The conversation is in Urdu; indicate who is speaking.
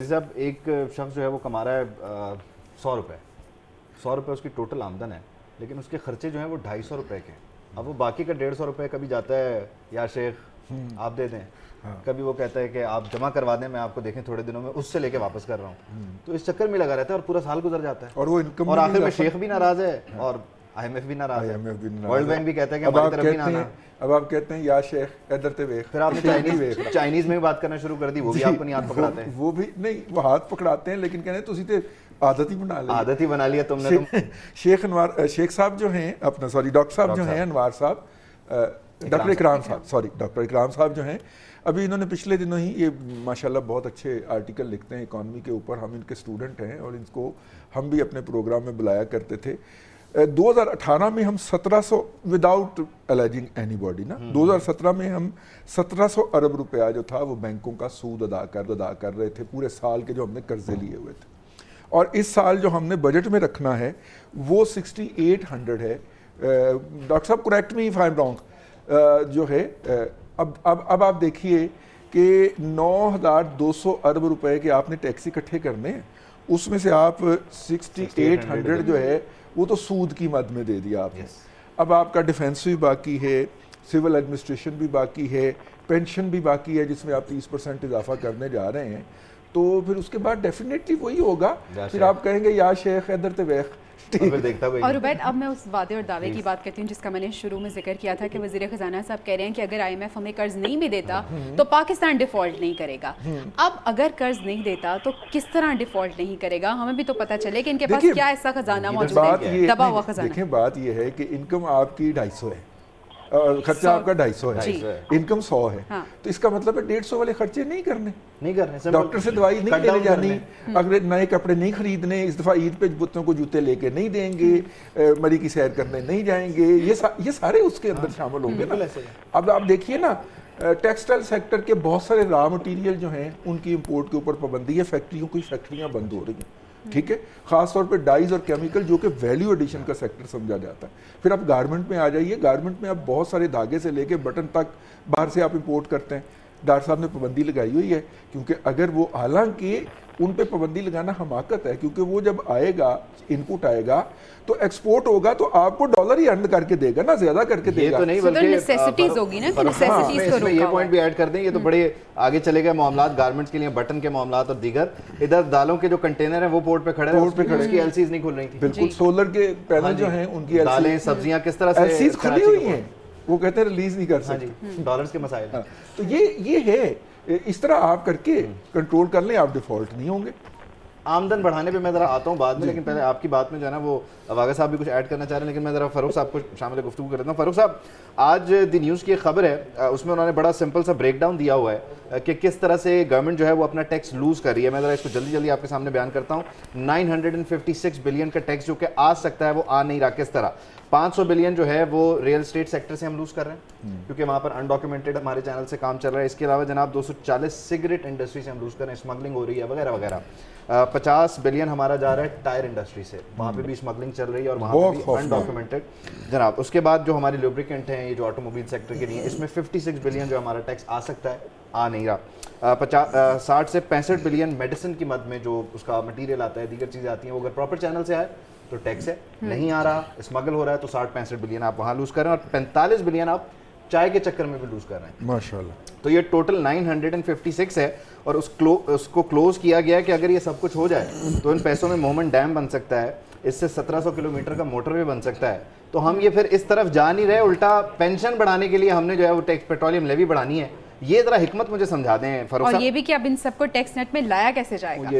Speaker 1: جب ایک شخص جو ہے وہ کما رہا ہے 100 روپے اس کی ٹوٹل آمدن ہے، لیکن اس کے خرچے جو ہیں وہ 250 روپے کے. اب وہ باقی کا 150 روپے کبھی جاتا ہے یا شیخ آپ دے دیں، کبھی وہ کہتا ہے کہ آپ جمع کروا دیں، میں آپ کو دیکھیں تھوڑے دنوں میں اس سے لے کے واپس کر رہا ہوں. تو اس چکر میں لگا رہتا ہے اور پورا سال گزر جاتا ہے
Speaker 2: اور وہ انکم
Speaker 1: اور آخر میں شیخ بھی ناراض ہے اور IMF بھی ناراض ہے، ورلڈ بینک بھی کہتا ہے کہ ہماری طرف بھی نہ آنا.
Speaker 2: اب آپ کہتے ہیں یا شیخ ادھر تے ویکھ،
Speaker 1: پھر آپ نے چائنیز میں بھی بات کرنا شروع کر دی، وہ بھی آپ کو نہیں ہاتھ پکڑاتے ہیں.
Speaker 2: وہ بھی نہیں، وہ ہاتھ پکڑاتے ہیں لیکن کہتے ہیں تسی تے عادت ہی بنا لی،
Speaker 1: عادت ہی بنا لیا تم نے.
Speaker 2: شیخ صاحب جو ہیں اپنا ڈاکٹر صاحب جو ہیں انوار صاحب، ڈاکٹر اکرام صاحب جو ہیں، ابھی انہوں نے پچھلے دنوں ہی یہ ماشاءاللہ بہت اچھے آرٹیکل لکھتے ہیں اکانومی کے اوپر. ہم ان کے اسٹوڈنٹ ہیں اور ان کو ہم بھی اپنے پروگرام میں بلایا کرتے تھے. 2018 میں ہم 1700 وداؤٹ الیجنگ اینی باڈی نا 2017 میں ہم 1700 ارب روپیہ جو تھا وہ بینکوں کا سود ادا کر رہے تھے پورے سال کے جو ہم نے قرضے لیے ہوئے تھے. اور اس سال جو ہم نے بجٹ میں رکھنا ہے وہ 6800 ہے. ڈاکٹر صاحب correct me if I am wrong جو ہے. اب آپ دیکھیے کہ 9200 ارب روپے کے آپ نے ٹیکس اکٹھے کرنے ہیں، اس میں سے آپ 6800 جو ہے وہ تو سود کی مد میں دے دیا آپ نے. اب آپ کا ڈیفینس بھی باقی ہے، سول ایڈمنسٹریشن بھی باقی ہے، پینشن بھی باقی ہے جس میں آپ 30% اضافہ کرنے جا رہے ہیں. تو پھر اس کے بعد ڈیفینیٹلی وہی ہوگا، پھر آپ کہیں گے یا شیخ ادھر تے ویخ.
Speaker 3: اور عبید اب میں اس وعدے اور دعوے کی بات کرتی ہوں جس کا میں نے شروع میں ذکر کیا تھا کہ وزیر خزانہ صاحب کہہ رہے ہیں کہ اگر IMF ہمیں قرض نہیں بھی دیتا تو پاکستان ڈیفالٹ نہیں کرے گا. اب اگر قرض نہیں دیتا تو کس طرح ڈیفالٹ نہیں کرے گا؟ ہمیں بھی تو پتہ چلے کہ ان کے پاس کیا ایسا خزانہ موجود ہے، دبا ہوا خزانہ.
Speaker 2: دیکھیں بات یہ ہے کہ انکم آپ کی 250 ہے اور خرچہ آپ کا 250 ہے، انکم 100 ہے، تو اس کا مطلب ہے 150 والے خرچے نہیں کرنے. ڈاکٹر سے دوائی نہیں لینے جانی، اگر نئے کپڑے نہیں خریدنے، اس دفعہ عید پہ بتوں کو جوتے لے کے نہیں دیں گے، مری کی سیر کرنے نہیں جائیں گے، یہ سارے اس کے اندر شامل ہوں گے نا. اب آپ دیکھیے نا ٹیکسٹائل سیکٹر کے بہت سارے را مٹیریل جو ہیں ان کی امپورٹ کے اوپر پابندی ہے، فیکٹریاں بند ہو رہی ہیں، ٹھیک ہے، خاص طور پہ ڈائز اور کیمیکل جو کہ ویلیو ایڈیشن کا سیکٹر سمجھا جاتا ہے. پھر آپ گارمنٹ میں آ جائیے، گارمنٹ میں آپ بہت سارے دھاگے سے لے کے بٹن تک باہر سے آپ امپورٹ کرتے ہیں. ڈاکٹر صاحب نے پابندی لگائی ہوئی ہے کیونکہ اگر وہ حالانکہ ان پہ پابندی لگانا حماقت ہے، کیونکہ وہ جب آئے گا انپوٹ آئے گا تو ایکسپورٹ ہوگا تو آپ کو ڈالر ہی ارن کر کے دے گا نا، زیادہ کر کے دے گا.
Speaker 1: تو نہیں بلکہ
Speaker 3: نیسیسٹیز ہوگی نا، کہ نیسیسٹیز کو روکا.
Speaker 1: یہ پوائنٹ بھی ایڈ کر دیں، یہ تو بڑے آگے چلے گئے معاملات گارمنٹس کے لیے، بٹن کے معاملات اور دیگر. ادھر دالوں کے جو کنٹینر ہیں وہ پورٹ پہ کھڑے ہیں، اس کی LCs نہیں کھل رہی تھی.
Speaker 2: بالکل، سولر کے پینل جو ہیں ان کی
Speaker 1: دالیں سبزیاں کس طرح سے
Speaker 2: LCs کھلی ہوئی ہیں، وہ کہتے ہیں ریلیز نہیں کر سکتے،
Speaker 1: ڈالرز کے مسائل.
Speaker 2: تو یہ ہے، اس طرح آپ کر کے کنٹرول کر لیں، آپ ڈیفالٹ نہیں ہوں گے.
Speaker 1: آمدن بڑھانے پہ میں ذرا آتا ہوں بعد میں، لیکن پہلے آپ کی بات میں جو ہے نا وہ واغا صاحب بھی کچھ ایڈ کرنا چاہ رہے ہیں، لیکن میں ذرا فاروق صاحب کو شامل گفتگو کر دیتا ہوں. فاروق صاحب، آج دی نیوز کی ایک خبر ہے، اس میں انہوں نے بڑا سمپل سا بریک ڈاؤن دیا ہوا ہے کہ کس طرح سے گورنمنٹ جو ہے وہ اپنا ٹیکس لوز کر رہی ہے. میں ذرا اس کو جلدی آپ کے سامنے بیان کرتا ہوں. 956 بلین کا ٹیکس جو کہ آ سکتا ہے وہ آ نہیں رہا. کس طرح 500 بلین جو ہے وہ ریئل اسٹیٹ سیکٹر سے ہم لوز کر رہے ہیں کیونکہ وہاں پر انڈاکیومنٹڈ ہمارے چینل سے کام چل رہا ہے. اس کے علاوہ جناب 240 سگریٹ انڈسٹری سے ہم لوز کر رہے ہیں، اسمگلنگ ہو رہی ہے وغیرہ وغیرہ. 50 بلین ہمارا جا رہا ہے ٹائر انڈسٹری سے، وہاں پہ بھی اسمگلنگ چل رہی ہے اور وہاں پہ بھی انڈاکیومنٹڈ جناب. اس کے بعد جو ہماری لوبریکینٹ ہیں، یہ جو آٹو موبائل سیکٹر کے لیے، اس میں 56 بلین جو ہمارا ٹیکس آ سکتا ہے، آ نہیں رہا. 60 سے 65 بلین میڈیسن کی مد میں جو اس کا مٹیریل آتا ہے، دیگر چیزیں آتی ہیں، وہ اگر پراپر چینل سے آئے تو ٹیکس ہے، نہیں آ رہا اسمگل ہو رہا ہے تو 60-65 بلین آپ وہاں لوز کر رہے ہیں اور 45 بلین آپ چائے کے چکر میں بھی لوز کر رہے ہیں.
Speaker 2: ماشاءاللہ.
Speaker 1: تو یہ ٹوٹل 956 ہے اور اس کو کلوز کیا گیا ہے کہ اگر یہ سب کچھ ہو جائے تو ان پیسوں میں مومن ڈیم بن سکتا ہے، اس سے 1700 کلومیٹر کا موٹر بھی بن سکتا ہے. تو ہم یہ پھر اس طرف جا نہیں رہے، الٹا پینشن بڑھانے کے لیے ہم نے جو ہے وہ ٹیکس پیٹرولیم لیوی بڑھانی ہے. یہ ذرا حکمت مجھے سمجھا دیں فاروق صاحب.
Speaker 3: اور یہ بھی کہ اب ان سب کو ٹیکس نیٹ میں لایا کیسے جائے گا؟